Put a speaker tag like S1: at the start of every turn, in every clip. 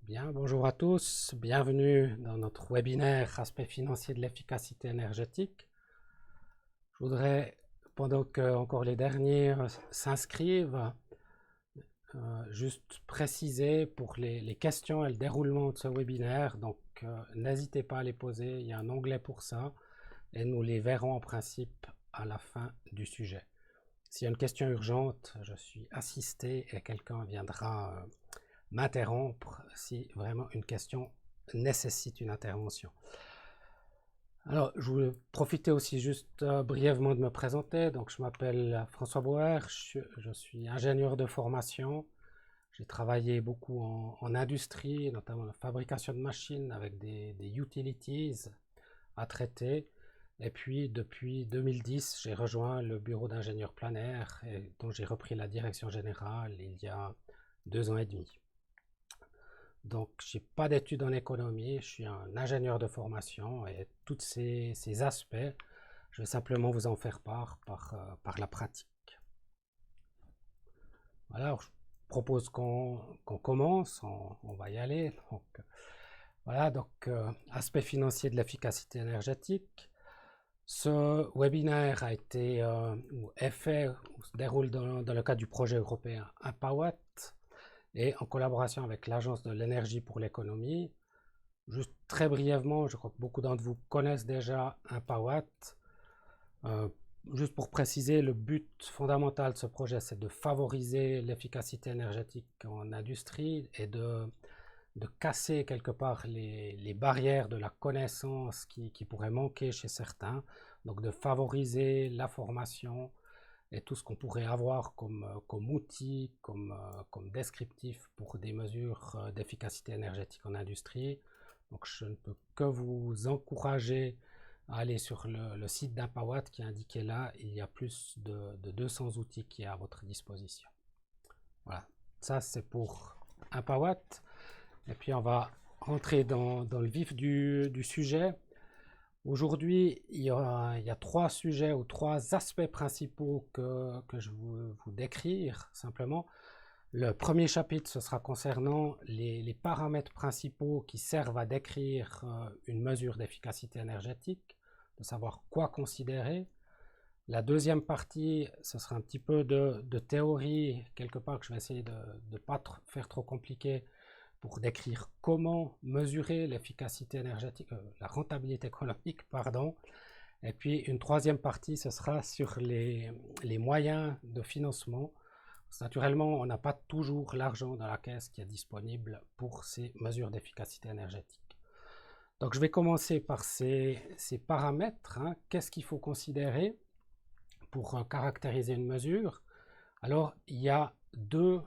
S1: Bien, bonjour à tous, bienvenue dans notre webinaire Aspect financier de l'efficacité énergétique. Je voudrais, pendant que encore les derniers s'inscrivent, juste préciser pour les questions et le déroulement de ce webinaire, donc n'hésitez pas à les poser, il y a un onglet pour ça et nous les verrons en principe à la fin du sujet. S'il y a une question urgente, je suis assisté et quelqu'un viendra m'interrompre si vraiment une question nécessite une intervention. Alors, je voulais profiter aussi juste brièvement de me présenter. Donc, je m'appelle François Bauer, je suis ingénieur de formation. J'ai travaillé beaucoup en industrie, notamment la fabrication de machines avec des utilities à traiter. Et puis, depuis 2010, j'ai rejoint le bureau d'ingénieur planaire, dont j'ai repris la direction générale il y a 2 ans et demi. Donc, je n'ai pas d'études en économie, je suis un ingénieur de formation et tous ces aspects, je vais simplement vous en faire part par la pratique. Voilà, alors je propose qu'on commence, on va y aller. Donc, voilà, aspect financier de l'efficacité énergétique. Ce webinaire a été ou est fait, ou se déroule dans le cadre du projet européen 1PowerWatt et en collaboration avec l'Agence de l'énergie pour l'économie. Juste très brièvement, je crois que beaucoup d'entre vous connaissent déjà 1PowerWatt. Juste pour préciser, le but fondamental de ce projet, c'est de favoriser l'efficacité énergétique en industrie et de casser quelque part les barrières de la connaissance qui pourraient manquer chez certains. Donc de favoriser la formation et tout ce qu'on pourrait avoir comme outil, comme descriptif pour des mesures d'efficacité énergétique en industrie. Donc je ne peux que vous encourager à aller sur le site d'Impawatt qui est indiqué là. Il y a plus de 200 outils qui est à votre disposition. Voilà, ça c'est pour Impawatt. Et puis on va rentrer dans le vif du sujet. Aujourd'hui, il y a 3 sujets ou 3 aspects principaux que je veux vous décrire simplement. Le premier chapitre, ce sera concernant les paramètres principaux qui servent à décrire une mesure d'efficacité énergétique, de savoir quoi considérer. La deuxième partie, ce sera un petit peu de théorie, quelque part que je vais essayer de ne pas faire trop compliqué, pour décrire comment mesurer l'efficacité énergétique, la rentabilité économique, pardon. Et puis une troisième partie, ce sera sur les moyens de financement. Naturellement, on n'a pas toujours l'argent dans la caisse qui est disponible pour ces mesures d'efficacité énergétique. Donc je vais commencer par ces paramètres. Qu'est-ce qu'il faut considérer pour caractériser une mesure? Alors il y a deux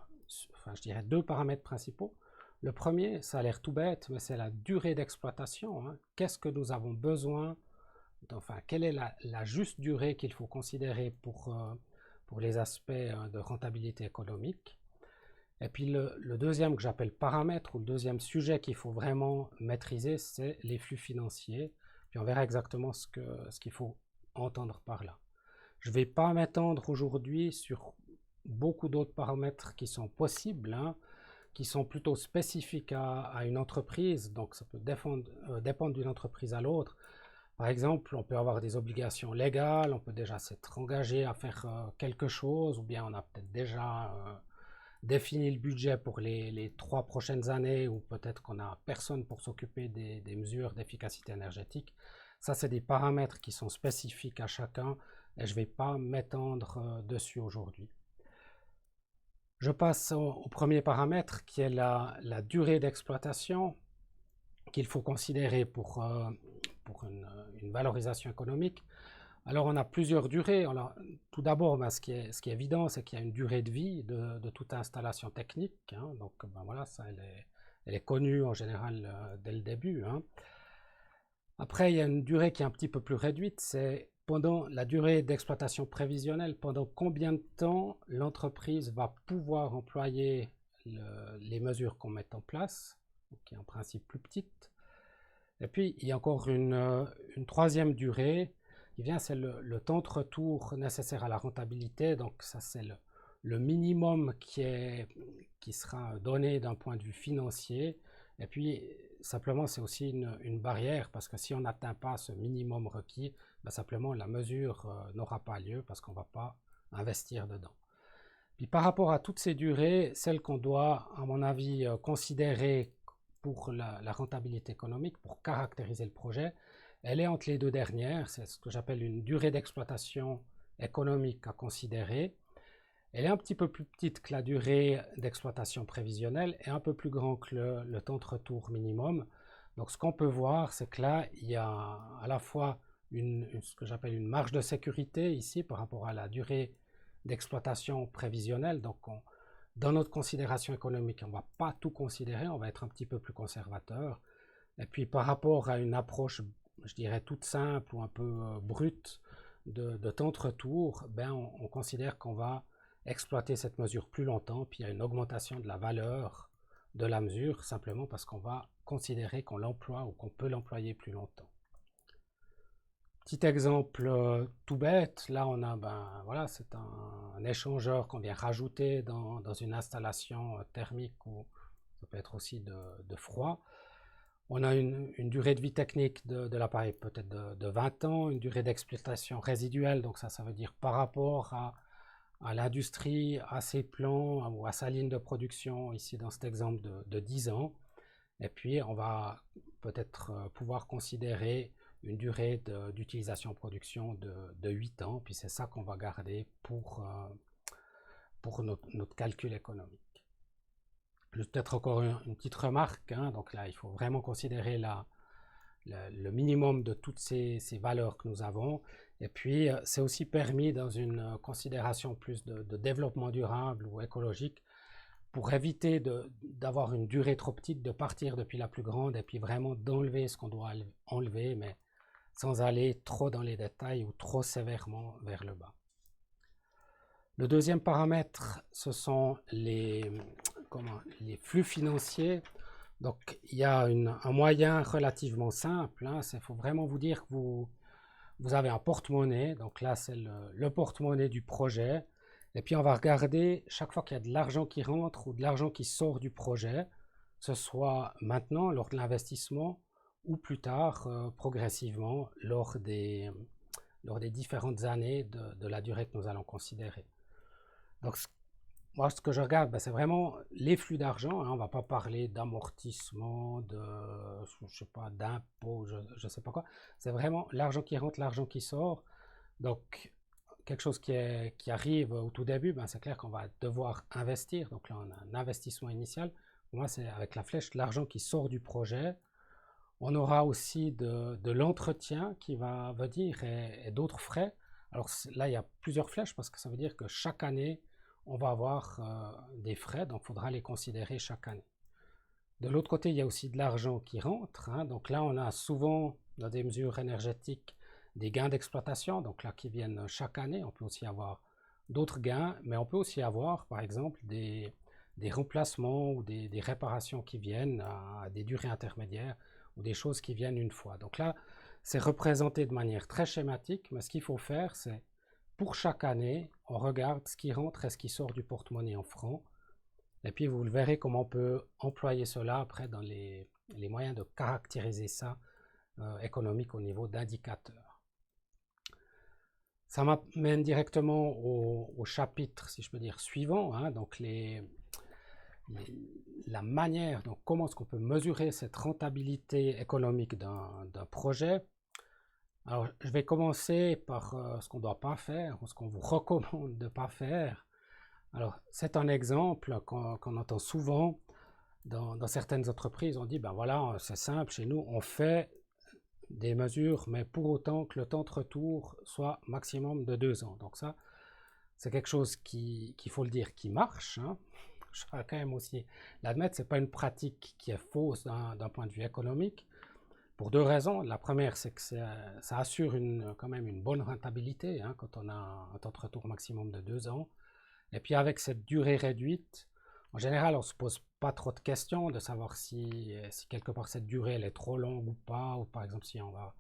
S1: paramètres principaux. Le premier, ça a l'air tout bête, mais c'est la durée d'exploitation. Qu'est-ce que nous avons besoin, quelle est la juste durée qu'il faut considérer pour les aspects de rentabilité économique. Et puis le deuxième que j'appelle paramètre, ou le deuxième sujet qu'il faut vraiment maîtriser, c'est les flux financiers. Puis on verra exactement ce qu'il faut entendre par là. Je ne vais pas m'étendre aujourd'hui sur beaucoup d'autres paramètres qui sont possibles, qui sont plutôt spécifiques à une entreprise, donc ça peut dépendre d'une entreprise à l'autre. Par exemple, on peut avoir des obligations légales, on peut déjà s'être engagé à faire quelque chose, ou bien on a peut-être déjà défini le budget pour les 3 prochaines années, ou peut-être qu'on n'a personne pour s'occuper des mesures d'efficacité énergétique. Ça, c'est des paramètres qui sont spécifiques à chacun, et je ne vais pas m'étendre dessus aujourd'hui. Je passe au premier paramètre qui est la durée d'exploitation qu'il faut considérer pour une valorisation économique. Alors on a plusieurs durées. Alors, tout d'abord, ce qui est évident, c'est qu'il y a une durée de vie de toute installation technique. Donc voilà, ça elle est connue en général dès le début. Après, il y a une durée qui est un petit peu plus réduite, c'est pendant la durée d'exploitation prévisionnelle, pendant combien de temps l'entreprise va pouvoir employer les mesures qu'on met en place, qui est en principe plus petite. Et puis, il y a encore une troisième durée qui vient, c'est le temps de retour nécessaire à la rentabilité. Donc ça, c'est le minimum qui sera donné d'un point de vue financier. Et puis, simplement, c'est aussi une barrière parce que si on n'atteint pas ce minimum requis, ben, simplement la mesure n'aura pas lieu parce qu'on ne va pas investir dedans. Puis par rapport à toutes ces durées, celle qu'on doit, à mon avis, considérer pour la rentabilité économique, pour caractériser le projet, elle est entre les deux dernières. C'est ce que j'appelle une durée d'exploitation économique à considérer. Elle est un petit peu plus petite que la durée d'exploitation prévisionnelle et un peu plus grand que le temps de retour minimum. Donc ce qu'on peut voir, c'est que là, il y a à la fois ce que j'appelle une marge de sécurité ici par rapport à la durée d'exploitation prévisionnelle. Donc dans notre considération économique, on ne va pas tout considérer, on va être un petit peu plus conservateur. Et puis par rapport à une approche, je dirais, toute simple ou un peu brute de temps de retour, ben, on considère qu'on va exploiter cette mesure plus longtemps, puis il y a une augmentation de la valeur de la mesure, simplement parce qu'on va considérer qu'on l'emploie ou qu'on peut l'employer plus longtemps. Petit exemple tout bête, là on a, ben voilà, c'est un échangeur qu'on vient rajouter dans une installation thermique ou ça peut être aussi de froid. On a une durée de vie technique de l'appareil peut-être de 20 ans, une durée d'exploitation résiduelle, donc ça veut dire par rapport à l'industrie, à ses plans ou à sa ligne de production, ici dans cet exemple de 10 ans. Et puis on va peut-être pouvoir considérer une durée d'utilisation production de 8 ans, puis c'est ça qu'on va garder pour notre calcul économique. Juste peut-être encore une petite remarque, hein, donc là il faut vraiment considérer le minimum de toutes ces valeurs que nous avons. Et puis, c'est aussi permis dans une considération plus de développement durable ou écologique pour éviter d'avoir une durée trop petite, de partir depuis la plus grande et puis vraiment d'enlever ce qu'on doit enlever, mais sans aller trop dans les détails ou trop sévèrement vers le bas. Le deuxième paramètre, ce sont les flux financiers. Donc, il y a un moyen relativement simple. Hein, il faut vraiment vous dire que vous avez un porte-monnaie. Donc là, c'est le porte-monnaie du projet. Et puis, on va regarder chaque fois qu'il y a de l'argent qui rentre ou de l'argent qui sort du projet, que ce soit maintenant, lors de l'investissement, ou plus tard, progressivement, lors des différentes années de la durée que nous allons considérer. Donc, moi, ce que je regarde, ben, c'est vraiment les flux d'argent. Hein, on ne va pas parler d'amortissement, je sais pas, d'impôts, je ne sais pas quoi. C'est vraiment l'argent qui rentre, l'argent qui sort. Donc, quelque chose qui arrive au tout début, ben, c'est clair qu'on va devoir investir. Donc là, on a un investissement initial. Pour moi, c'est avec la flèche l'argent qui sort du projet. On aura aussi de l'entretien qui va venir et d'autres frais. Alors là, il y a plusieurs flèches parce que ça veut dire que chaque année, on va avoir des frais, donc il faudra les considérer chaque année. De l'autre côté, il y a aussi de l'argent qui rentre. Hein, donc là, on a souvent, dans des mesures énergétiques, des gains d'exploitation, donc là, qui viennent chaque année. On peut aussi avoir d'autres gains, mais on peut aussi avoir, par exemple, des remplacements ou des réparations qui viennent à des durées intermédiaires ou des choses qui viennent une fois. Donc là, c'est représenté de manière très schématique, mais ce qu'il faut faire, c'est pour chaque année, on regarde ce qui rentre et ce qui sort du porte-monnaie en francs. Et puis, vous verrez comment on peut employer cela après dans les moyens de caractériser ça économique au niveau d'indicateurs. Ça m'amène directement au chapitre, si je peux dire, suivant. Hein, donc, la manière, donc comment est-ce qu'on peut mesurer cette rentabilité économique d'un projet. Alors, je vais commencer par ce qu'on ne doit pas faire, ou ce qu'on vous recommande de ne pas faire. Alors, c'est un exemple qu'on entend souvent dans certaines entreprises. On dit, ben voilà, c'est simple, chez nous, on fait des mesures, mais pour autant que le temps de retour soit maximum de 2 ans. Donc ça, c'est quelque chose qu'il faut le dire, qui marche. Hein. Je vais quand même aussi l'admettre, ce n'est pas une pratique qui est fausse d'un point de vue économique. Pour 2 raisons. La première, c'est que ça assure quand même une bonne rentabilité hein, quand on a un temps de retour maximum de 2 ans. Et puis avec cette durée réduite, en général, on ne se pose pas trop de questions de savoir si quelque part cette durée elle est trop longue ou pas, ou par exemple si on va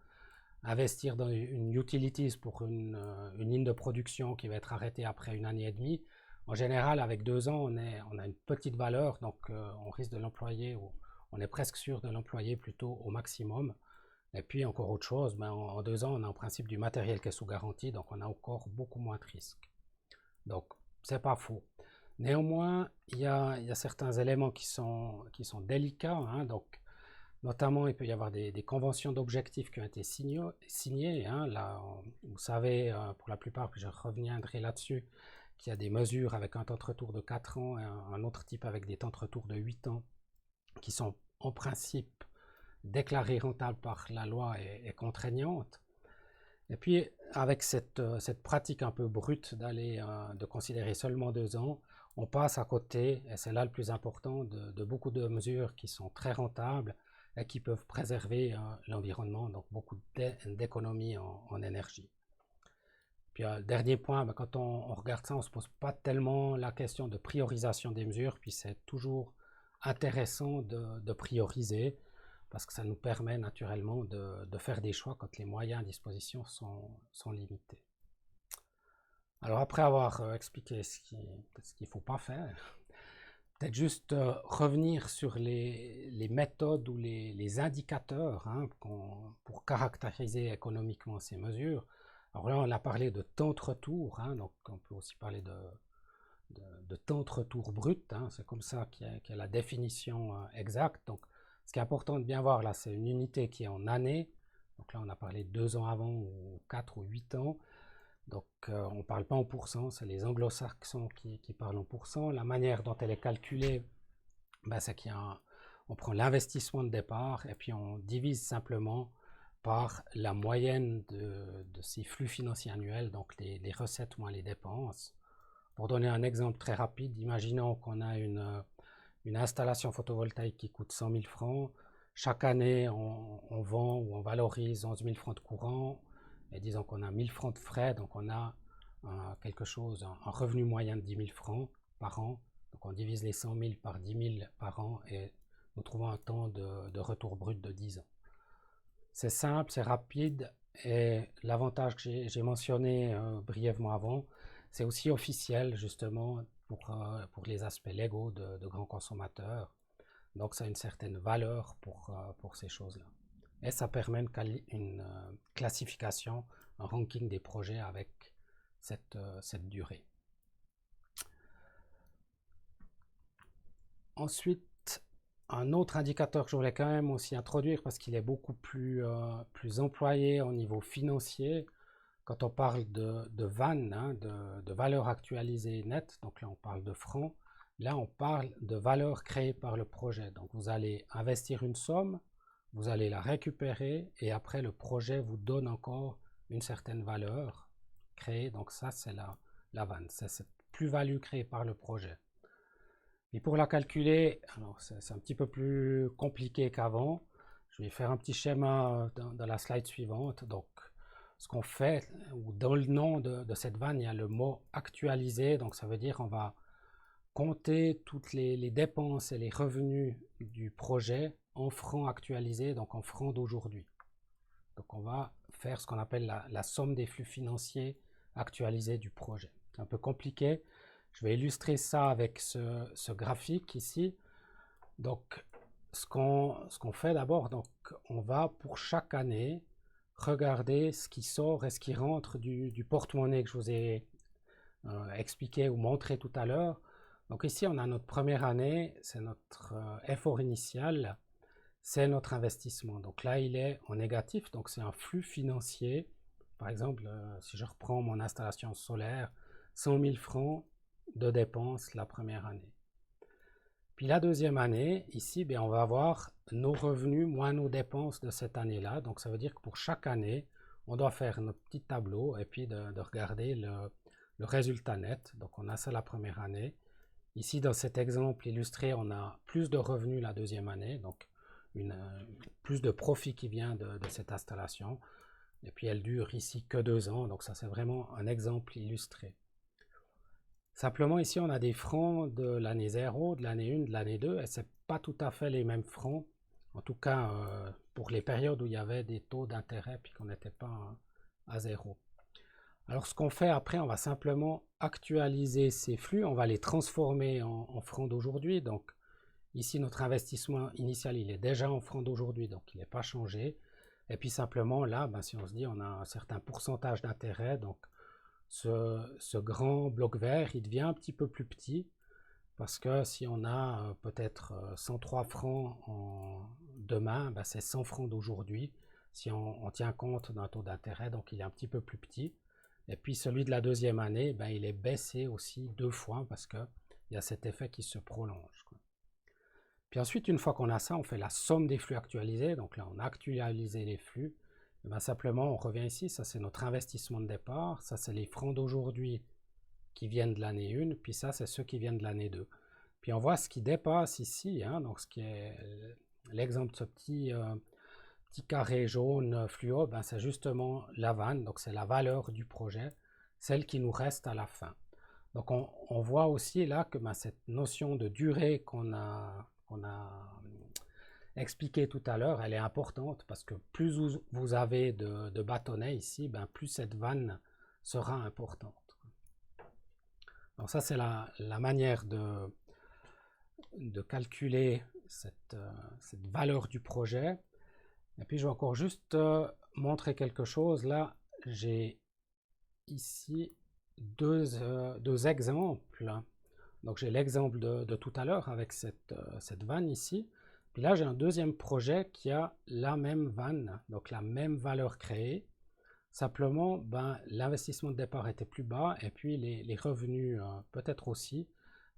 S1: investir dans une utilities pour une ligne de production qui va être arrêtée après 1 année et demie. En général, avec 2 ans, on a une petite valeur, donc on risque de l'employer ou on est presque sûr de l'employer plutôt au maximum. Et puis encore autre chose, en 2 ans, on a en principe du matériel qui est sous garantie, donc on a encore beaucoup moins de risques. Donc, c'est pas faux. Néanmoins, il y a certains éléments qui sont délicats, hein, donc notamment, il peut y avoir des conventions d'objectifs qui ont été signées. Hein, là, vous savez, pour la plupart, puis je reviendrai là-dessus, qu'il y a des mesures avec un temps de retour de 4 ans et un autre type avec des temps de retour de 8 ans qui sont en principe déclarées rentables par la loi et contraignantes. Et puis, avec cette pratique un peu brute de considérer seulement 2 ans, on passe à côté, et c'est là le plus important, de beaucoup de mesures qui sont très rentables et qui peuvent préserver l'environnement, donc beaucoup d'économies en énergie. Puis le dernier point, quand on regarde ça, on ne se pose pas tellement la question de priorisation des mesures, puis c'est toujours intéressant de prioriser, parce que ça nous permet naturellement de faire des choix quand les moyens à disposition sont limités. Alors après avoir expliqué ce qu'il ne faut pas faire, peut-être juste revenir sur les méthodes ou les indicateurs, hein, pour caractériser économiquement ces mesures. Alors là, on a parlé de temps de retour, hein, donc on peut aussi parler de temps de retour brut, hein, c'est comme ça qu'il y a la définition exacte. Donc, ce qui est important de bien voir là, c'est une unité qui est en années. Donc là, on a parlé de 2 ans avant, ou 4 ou 8 ans. Donc, on ne parle pas en pourcents, c'est les anglo-saxons qui parlent en pourcents. La manière dont elle est calculée, c'est qu'on prend l'investissement de départ et puis on divise simplement par la moyenne de ces flux financiers annuels, donc les recettes moins les dépenses. Pour donner un exemple très rapide, imaginons qu'on a une installation photovoltaïque qui coûte 100 000 francs. Chaque année, on vend ou on valorise 11 000 francs de courant. Et disons qu'on a 1 000 francs de frais, donc on a un revenu moyen de 10 000 francs par an. Donc on divise les 100 000 par 10 000 par an et nous trouvons un temps de retour brut de 10 ans. C'est simple, c'est rapide et l'avantage que j'ai mentionné brièvement avant, c'est aussi officiel justement pour les aspects légaux de grands consommateurs. Donc ça a une certaine valeur pour ces choses-là. Et ça permet une classification, un ranking des projets avec cette durée. Ensuite, un autre indicateur que je voulais quand même aussi introduire parce qu'il est beaucoup plus employé au niveau financier, quand on parle de VAN, hein, de valeur actualisée nette, donc là on parle de francs, là on parle de valeur créée par le projet. Donc vous allez investir une somme, vous allez la récupérer et après le projet vous donne encore une certaine valeur créée. Donc ça c'est la VAN, c'est cette plus-value créée par le projet. Et pour la calculer, alors c'est un petit peu plus compliqué qu'avant. Je vais faire un petit schéma dans la slide suivante. Donc ce qu'on fait, ou dans le nom de cette vanne, il y a le mot actualisé. Donc ça veut dire qu'on va compter toutes les dépenses et les revenus du projet en francs actualisés, donc en francs d'aujourd'hui. Donc on va faire ce qu'on appelle la somme des flux financiers actualisés du projet. C'est un peu compliqué. Je vais illustrer ça avec ce graphique ici. Donc ce qu'on fait d'abord, donc on va pour chaque année regarder ce qui sort et ce qui rentre du porte-monnaie que je vous ai expliqué ou montré tout à l'heure. Donc ici, on a notre première année, c'est notre effort initial, c'est notre investissement. Donc là, il est en négatif, donc c'est un flux financier. Par exemple, si je reprends mon installation solaire, 100 000 francs de dépenses la première année. Puis la deuxième année, ici, on va avoir nos revenus moins nos dépenses de cette année-là. Donc ça veut dire que pour chaque année, on doit faire notre petit tableau et puis de regarder le résultat net. Donc on a ça la première année. Ici, dans cet exemple illustré, on a plus de revenus la deuxième année, donc plus de profit qui vient de cette installation. Et puis elle dure ici que 2 ans, donc ça c'est vraiment un exemple illustré. Simplement ici, on a des francs de l'année 0, de l'année 1, de l'année 2, et ce n'est pas tout à fait les mêmes francs, en tout cas pour les périodes où il y avait des taux d'intérêt puis qu'on n'était pas à 0. Alors ce qu'on fait après, on va simplement actualiser ces flux, on va les transformer en francs d'aujourd'hui. Donc Ici, notre investissement initial, il est déjà en francs d'aujourd'hui, donc il n'est pas changé. Et puis simplement, là, ben, si on se dit on a un certain pourcentage d'intérêt, donc ce grand bloc vert, il devient un petit peu plus petit, parce que si on a peut-être 103 francs demain, ben, c'est 100 francs d'aujourd'hui, si on tient compte d'un taux d'intérêt, donc il est un petit peu plus petit. Et puis celui de la deuxième année, ben, il est baissé aussi 2 fois, parce qu'il y a cet effet qui se prolonge, quoi. Puis ensuite, une fois qu'on a ça, on fait la somme des flux actualisés. Donc là, on a actualisé les flux. Et bien simplement, on revient ici. Ça, c'est notre investissement de départ. Ça, c'est les francs d'aujourd'hui qui viennent de l'année 1. Puis ça, c'est ceux qui viennent de l'année 2. Puis on voit ce qui dépasse ici. Hein, donc, ce qui est l'exemple de ce petit carré jaune fluo, ben, c'est justement la vanne. Donc, c'est la valeur du projet, celle qui nous reste à la fin. Donc, on voit aussi là que ben, cette notion de durée qu'on a expliqué tout à l'heure, elle est importante parce que plus vous avez de bâtonnets ici, ben plus cette vanne sera importante. Donc ça, c'est la manière de calculer cette valeur du projet. Et puis, je vais encore juste montrer quelque chose. Là, j'ai ici deux exemples. Donc, j'ai l'exemple de tout à l'heure avec cette vanne ici. Puis là, j'ai un deuxième projet qui a la même vanne, donc la même valeur créée. Simplement, ben, l'investissement de départ était plus bas et puis les revenus peut-être aussi,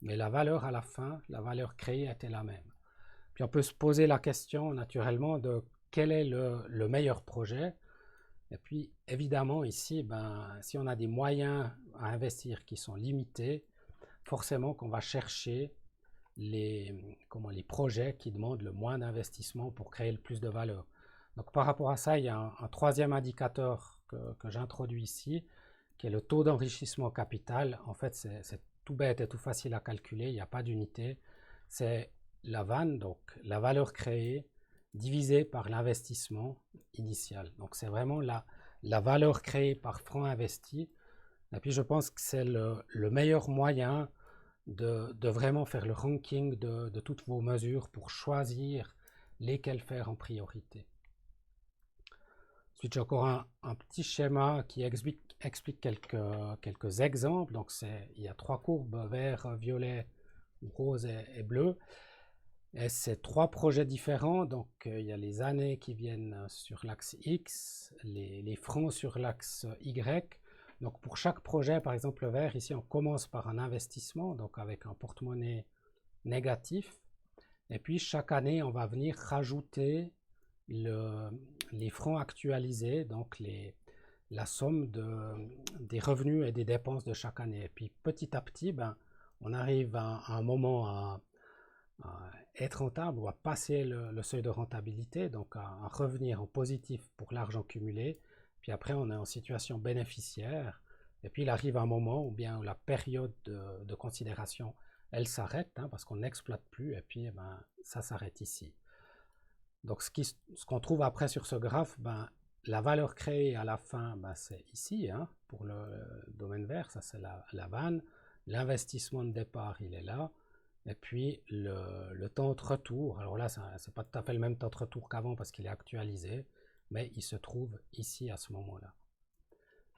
S1: mais la valeur à la fin, la valeur créée était la même. Puis on peut se poser la question naturellement de quel est le meilleur projet. Et puis évidemment ici, ben, si on a des moyens à investir qui sont limités, forcément qu'on va chercher les projets qui demandent le moins d'investissement pour créer le plus de valeur. Donc par rapport à ça, il y a un troisième indicateur que j'introduis ici, qui est le taux d'enrichissement capital. En fait, c'est tout bête et tout facile à calculer, il n'y a pas d'unité. C'est la vanne, donc la valeur créée, divisée par l'investissement initial. Donc c'est vraiment la valeur créée par franc investi. Et puis je pense que c'est le meilleur moyen de vraiment faire le ranking de toutes vos mesures pour choisir lesquelles faire en priorité. Ensuite, j'ai encore un petit schéma qui explique quelques exemples. Donc, il y a 3 courbes, vert, violet, rose et bleu. Et c'est 3 projets différents. Donc, il y a les années qui viennent sur l'axe X, les francs sur l'axe Y. Donc pour chaque projet, par exemple le vert, ici on commence par un investissement, donc avec un porte-monnaie négatif. Et puis chaque année, on va venir rajouter les francs actualisés, donc la somme des revenus et des dépenses de chaque année. Et puis petit à petit, ben, on arrive à un moment à être rentable ou à passer le seuil de rentabilité, donc à revenir en positif pour l'argent cumulé. Puis après, on est en situation bénéficiaire. Et puis, il arrive un moment où bien la période de considération, elle s'arrête, hein, parce qu'on n'exploite plus. Et puis, ben, ça s'arrête ici. Donc, ce qu'on trouve après sur ce graphe, ben, la valeur créée à la fin, ben, c'est ici, hein, pour le domaine vert, ça c'est la vanne. L'investissement de départ, il est là. Et puis, le temps de retour, alors là, ce n'est pas tout à fait le même temps de retour qu'avant parce qu'il est actualisé, mais il se trouve ici à ce moment-là.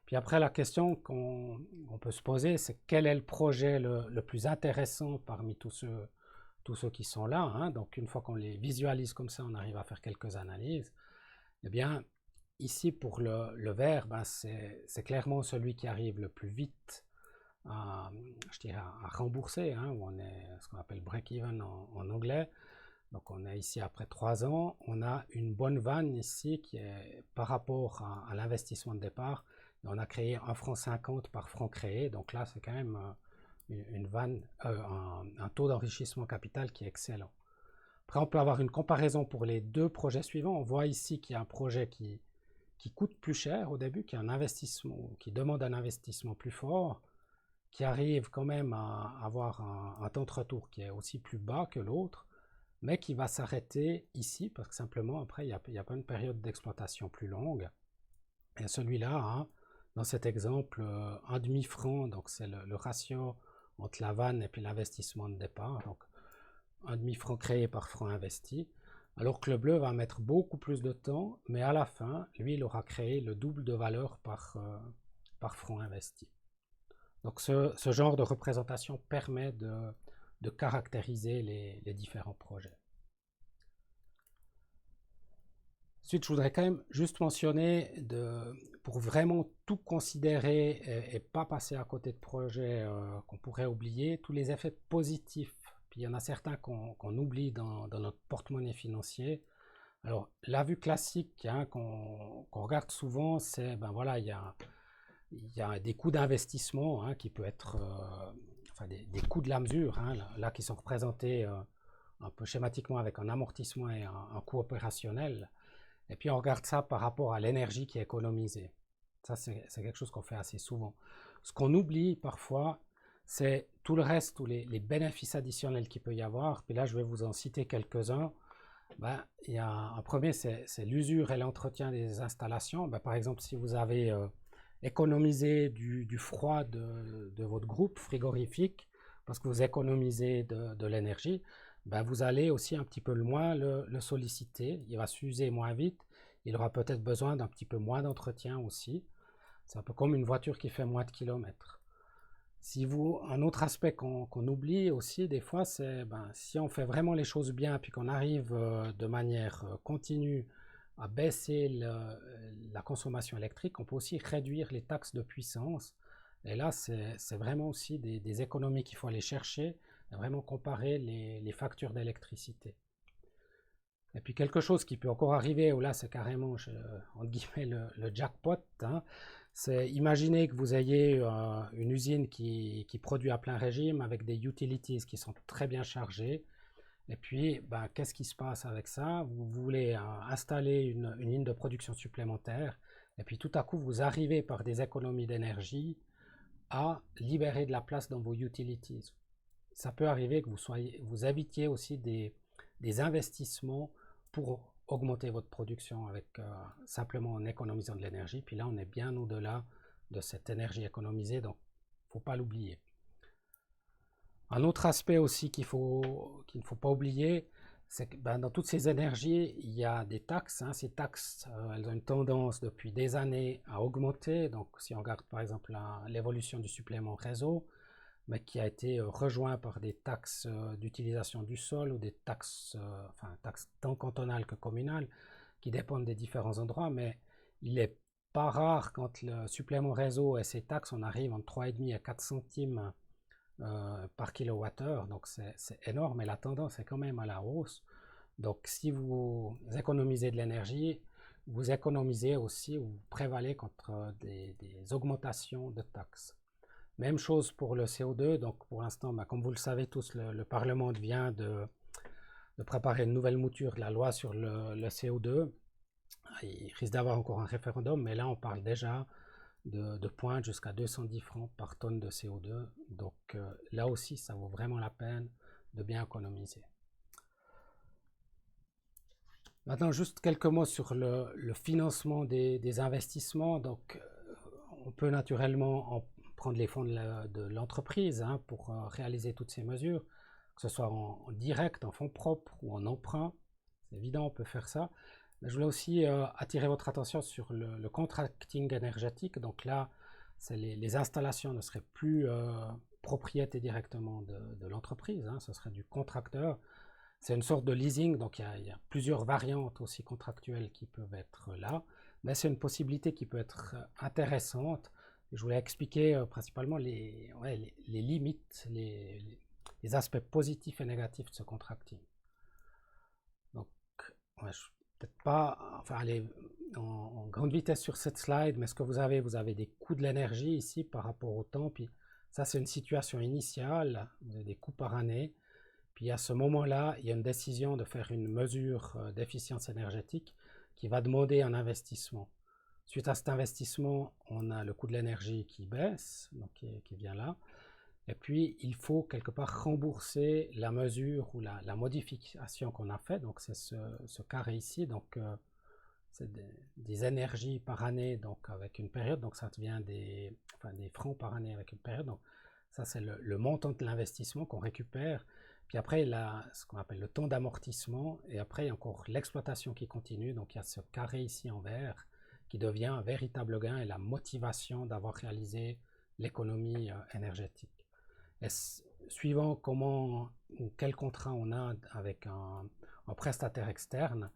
S1: Puis après, la question qu'on peut se poser, c'est quel est le projet le plus intéressant parmi tous ceux qui sont là, hein. Donc une fois qu'on les visualise comme ça, on arrive à faire quelques analyses. Eh bien, ici pour le vert, ben, c'est clairement celui qui arrive le plus vite je dirais à rembourser, hein, où on est ce qu'on appelle break-even en anglais. Donc on est ici après 3 ans, on a une bonne vanne ici qui est par rapport à l'investissement de départ. On a créé 1,50 franc par franc créé, donc là c'est quand même une vanne, un taux d'enrichissement capital qui est excellent. Après on peut avoir une comparaison pour les 2 projets suivants. On voit ici qu'il y a un projet qui coûte plus cher au début, qui demande un investissement plus fort, qui arrive quand même à avoir un temps de retour qui est aussi plus bas que l'autre, mais qui va s'arrêter ici, parce que simplement, après, il n'y a pas une période d'exploitation plus longue. Et celui-là, hein, dans cet exemple, un demi-franc, donc c'est le ratio entre la vanne et puis l'investissement de départ. Donc, un demi-franc créé par franc investi, alors que le bleu va mettre beaucoup plus de temps, mais à la fin, lui, il aura créé le double de valeur par franc investi. Donc ce genre de représentation permet de caractériser les différents projets. Ensuite, je voudrais quand même juste mentionner, pour vraiment tout considérer et pas passer à côté de projets qu'on pourrait oublier, tous les effets positifs. Puis il y en a certains qu'on oublie dans notre porte-monnaie financier. Alors, la vue classique hein, qu'on regarde souvent, c'est, ben voilà, il y a des coûts d'investissement hein, qui peut être, enfin des coûts de la mesure, hein, là qui sont représentés un peu schématiquement avec un amortissement et un coût opérationnel. Et puis on regarde ça par rapport à l'énergie qui est économisée. Ça, c'est quelque chose qu'on fait assez souvent. Ce qu'on oublie parfois, c'est tout le reste, tous les bénéfices additionnels qu'il peut y avoir. Puis là, je vais vous en citer quelques-uns. Ben, il y a un premier, c'est l'usure et l'entretien des installations. Ben, par exemple, si vous avez économisé du froid de votre groupe frigorifique, parce que vous économisez de l'énergie, ben vous allez aussi un petit peu moins le solliciter. Il va s'user moins vite. Il aura peut-être besoin d'un petit peu moins d'entretien aussi. C'est un peu comme une voiture qui fait moins de kilomètres. Un autre aspect qu'on oublie aussi des fois, c'est ben, si on fait vraiment les choses bien, puis qu'on arrive de manière continue à baisser la consommation électrique, on peut aussi réduire les taxes de puissance. Et là, c'est vraiment aussi des économies qu'il faut aller chercher, et vraiment comparer les factures d'électricité. Et puis quelque chose qui peut encore arriver, ou là c'est carrément, entre guillemets, le jackpot, hein, c'est imaginer que vous ayez une usine qui produit à plein régime avec des utilities qui sont très bien chargées. Et puis, ben, qu'est-ce qui se passe avec ça? Vous voulez installer une ligne de production supplémentaire. Et puis tout à coup, vous arrivez par des économies d'énergie à libérer de la place dans vos utilities. Ça peut arriver que vous évitiez aussi des investissements pour augmenter votre production avec simplement en économisant de l'énergie. Puis là, on est bien au-delà de cette énergie économisée, donc il ne faut pas l'oublier. Un autre aspect aussi qu'il ne faut pas oublier, c'est que ben, dans toutes ces énergies, il y a des taxes. Hein. Ces taxes, elles ont une tendance depuis des années à augmenter. Donc si on regarde par exemple l'évolution du supplément réseau, mais qui a été rejoint par des taxes d'utilisation du sol ou des taxes, enfin taxes tant cantonales que communales, qui dépendent des différents endroits, mais il n'est pas rare quand le supplément réseau et ses taxes, on arrive entre 3,5 et 4 centimes par kilowattheure, donc c'est énorme, et la tendance est quand même à la hausse. Donc si vous économisez de l'énergie, vous économisez aussi, ou vous prévalez contre des augmentations de taxes. Même chose pour le CO2, donc pour l'instant, bah, comme vous le savez tous, le Parlement vient de préparer une nouvelle mouture de la loi sur le CO2. Il risque d'avoir encore un référendum, mais là on parle déjà de pointe jusqu'à 210 francs par tonne de CO2. Donc là aussi, ça vaut vraiment la peine de bien économiser. Maintenant, juste quelques mots sur le financement des investissements. Donc, on peut naturellement prendre les fonds de l'entreprise hein, pour réaliser toutes ces mesures, que ce soit en direct, en fonds propres ou en emprunt. C'est évident, on peut faire ça. Mais je voulais aussi attirer votre attention sur le contracting énergétique. Donc là, les installations ne seraient plus propriété directement de l'entreprise, hein, ce serait du contracteur. C'est une sorte de leasing, donc il y a plusieurs variantes aussi contractuelles qui peuvent être là, mais c'est une possibilité qui peut être intéressante. Je voulais expliquer principalement les limites, les aspects positifs et négatifs de ce contracting. Donc, ouais, je peut-être pas enfin, aller en grande vitesse sur cette slide, mais ce que vous avez des coûts de l'énergie ici par rapport au temps, puis ça c'est une situation initiale, vous avez des coûts par année. Puis à ce moment-là, il y a une décision de faire une mesure d'efficience énergétique qui va demander un investissement. Suite à cet investissement, on a le coût de l'énergie qui baisse, donc qui vient là. Et puis, il faut quelque part rembourser la mesure ou la modification qu'on a fait. Donc, c'est ce carré ici. Donc, c'est des énergies par année, donc avec une période. Donc, ça devient des francs par année avec une période. Donc, ça, c'est le montant de l'investissement qu'on récupère. Puis après, il a ce qu'on appelle le temps d'amortissement. Et après, il y a encore l'exploitation qui continue. Donc il y a ce carré ici en vert qui devient un véritable gain et la motivation d'avoir réalisé l'économie énergétique. Et suivant comment ou quel contrat on a avec un prestataire externe,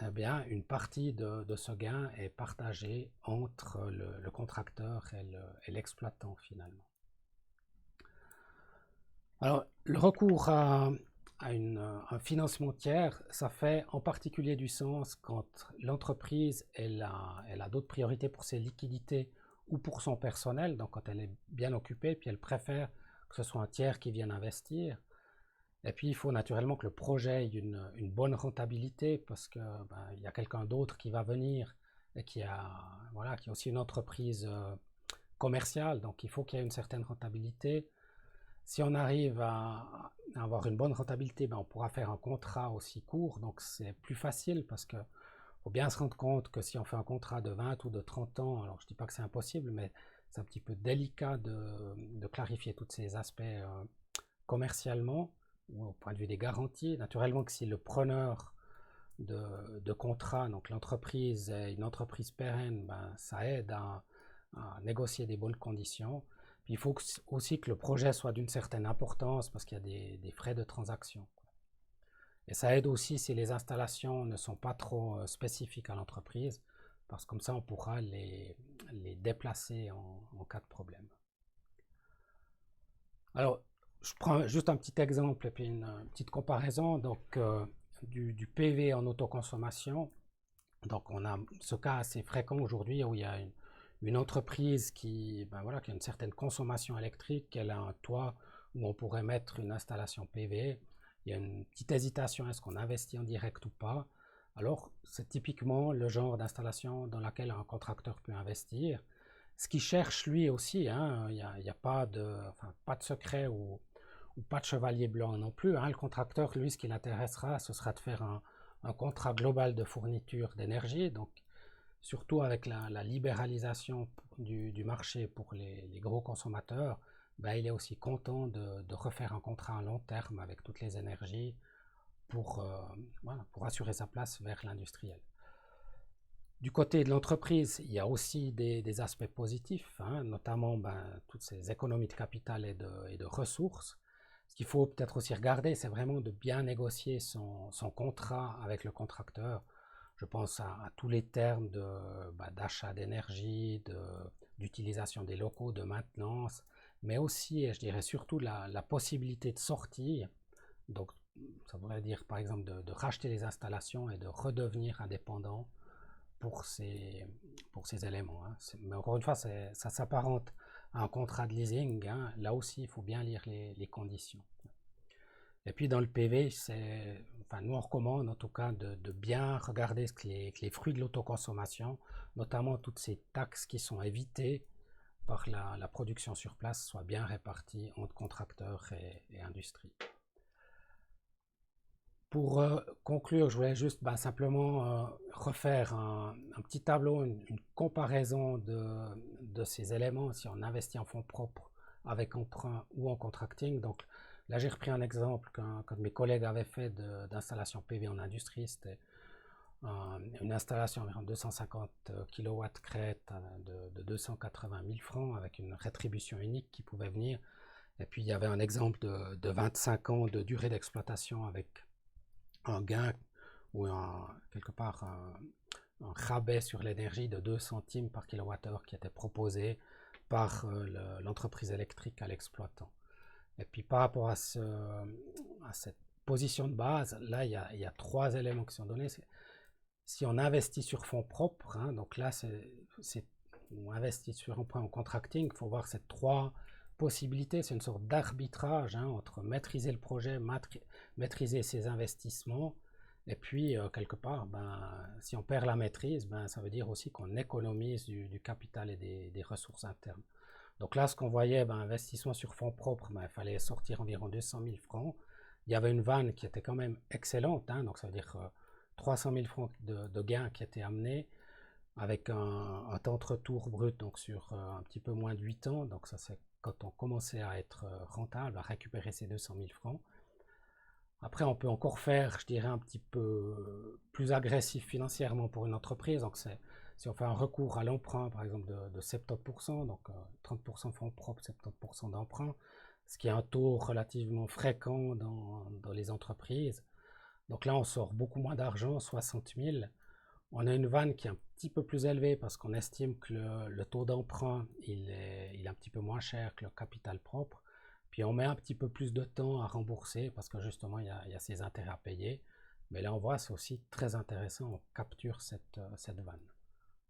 S1: eh bien, une partie de ce gain est partagée entre le contracteur et l'exploitant finalement. Alors, le recours à un financement tiers, ça fait en particulier du sens quand l'entreprise elle a d'autres priorités pour ses liquidités ou pour son personnel, donc quand elle est bien occupée, puis elle préfère que ce soit un tiers qui vienne investir. Et puis, il faut naturellement que le projet ait une bonne rentabilité parce que il y a quelqu'un d'autre qui va venir et qui a aussi une entreprise commerciale, donc il faut qu'il y ait une certaine rentabilité. Si on arrive à avoir une bonne rentabilité, on pourra faire un contrat aussi court, donc c'est plus facile parce que faut bien se rendre compte que si on fait un contrat de 20 ou de 30 ans, alors je ne dis pas que c'est impossible, mais c'est un petit peu délicat de clarifier tous ces aspects commercialement ou au point de vue des garanties. Naturellement que si le preneur de contrat, donc l'entreprise est une entreprise pérenne, ça aide à négocier des bonnes conditions. Puis il faut aussi que le projet soit d'une certaine importance parce qu'il y a des frais de transaction. Et ça aide aussi si les installations ne sont pas trop spécifiques à l'entreprise, parce que comme ça on pourra les déplacer en cas de problème. Alors, je prends juste un petit exemple et puis une petite comparaison. Donc, du PV en autoconsommation. Donc, on a ce cas assez fréquent aujourd'hui où il y a une entreprise qui a une certaine consommation électrique, elle a un toit où on pourrait mettre une installation PV. Il y a une petite hésitation, est-ce qu'on investit en direct ou pas? Alors, c'est typiquement le genre d'installation dans laquelle un contracteur peut investir. Ce qu'il cherche lui aussi, hein, il n'y a pas de secret ou pas de chevalier blanc non plus. Hein. Le contracteur, lui, ce qui l'intéressera, ce sera de faire un contrat global de fourniture d'énergie. Donc, surtout avec la libéralisation du marché pour les gros consommateurs, il est aussi content de refaire un contrat à long terme avec toutes les énergies pour assurer sa place vers l'industriel. Du côté de l'entreprise, il y a aussi des aspects positifs, hein, notamment toutes ces économies de capital et de ressources. Ce qu'il faut peut-être aussi regarder, c'est vraiment de bien négocier son contrat avec le contracteur. Je pense à tous les termes d'achat d'énergie, d'utilisation des locaux, de maintenance, mais aussi, et je dirais surtout, la possibilité de sortie. Donc, ça voudrait dire, par exemple, de racheter les installations et de redevenir indépendant pour ces éléments. Hein. Mais encore une fois, ça s'apparente à un contrat de leasing. Hein. Là aussi, il faut bien lire les conditions. Et puis dans le PV, nous on recommande en tout cas de bien regarder que les fruits de l'autoconsommation, notamment toutes ces taxes qui sont évitées par la production sur place, soient bien réparties entre contracteurs et industrie. Pour conclure, je voulais juste simplement refaire un petit tableau, une comparaison de ces éléments si on investit en fonds propres avec emprunt ou en contracting. Donc là, j'ai repris un exemple qu'un de mes collègues avait fait d'installation PV en industrie. C'était une installation environ 250 kW crête de 280 000 francs avec une rétribution unique qui pouvait venir. Et puis il y avait un exemple de 25 ans de durée d'exploitation avec un gain ou quelque part un rabais sur l'énergie de 2 centimes par kilowattheure qui était proposé par l'entreprise électrique à l'exploitant. Et puis par rapport à cette position de base, là il y a 3 éléments qui sont donnés. Si on investit sur fonds propres, hein, donc là on investit sur emprunt en contracting, il faut voir ces 3 possibilités. C'est une sorte d'arbitrage hein, entre maîtriser le projet, maîtriser ses investissements, et puis quelque part, si on perd la maîtrise, ça veut dire aussi qu'on économise du capital et des ressources internes. Donc là, ce qu'on voyait, investissement sur fonds propres, il fallait sortir environ 200 000 francs. Il y avait une vanne qui était quand même excellente, hein, donc ça veut dire 300 000 francs de gains qui étaient amenés avec un temps de retour brut donc sur un petit peu moins de 8 ans. Donc ça, c'est quand on commençait à être rentable, à récupérer ces 200 000 francs. Après, on peut encore faire, je dirais, un petit peu plus agressif financièrement pour une entreprise. Donc, si on fait un recours à l'emprunt, par exemple, de 70%, donc 30% fonds propres, 70% d'emprunt, ce qui est un taux relativement fréquent dans les entreprises. Donc là, on sort beaucoup moins d'argent, 60 000. On a une vanne qui est un petit peu plus élevée parce qu'on estime que le taux d'emprunt, il est un petit peu moins cher que le capital propre. Puis on met un petit peu plus de temps à rembourser parce que justement, il y a ces intérêts à payer. Mais là, on voit, c'est aussi très intéressant, on capture cette vanne.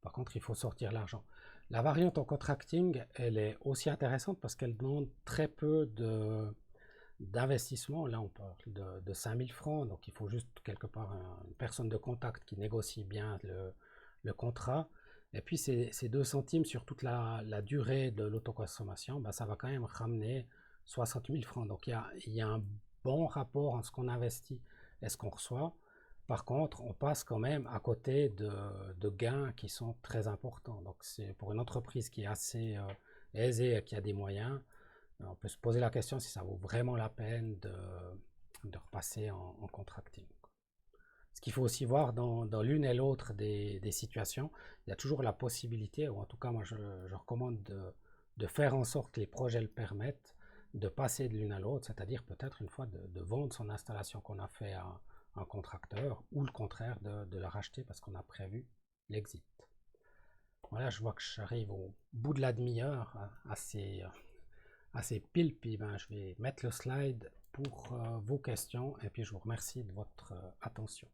S1: Par contre, il faut sortir l'argent. La variante en contracting, elle est aussi intéressante parce qu'elle demande très peu d'investissement. Là, on parle de 5 000 francs, donc il faut juste quelque part une personne de contact qui négocie bien le contrat. Et puis, ces 2 centimes sur toute la durée de l'autoconsommation, ben, ça va quand même ramener 60 000 francs. Donc, il y a un bon rapport entre ce qu'on investit et ce qu'on reçoit. Par contre, on passe quand même à côté de gains qui sont très importants. Donc, c'est pour une entreprise qui est assez aisée et qui a des moyens, on peut se poser la question si ça vaut vraiment la peine de repasser en contracting. Ce qu'il faut aussi voir dans l'une et l'autre des situations, il y a toujours la possibilité, ou en tout cas moi je recommande de faire en sorte que les projets le permettent, de passer de l'une à l'autre, c'est-à-dire peut-être une fois de vendre son installation qu'on a fait à un contracteur, ou le contraire de la racheter parce qu'on a prévu l'exit. Voilà, je vois que j'arrive au bout de la demi-heure, assez pile, puis ben, je vais mettre le slide pour vos questions et puis je vous remercie de votre attention.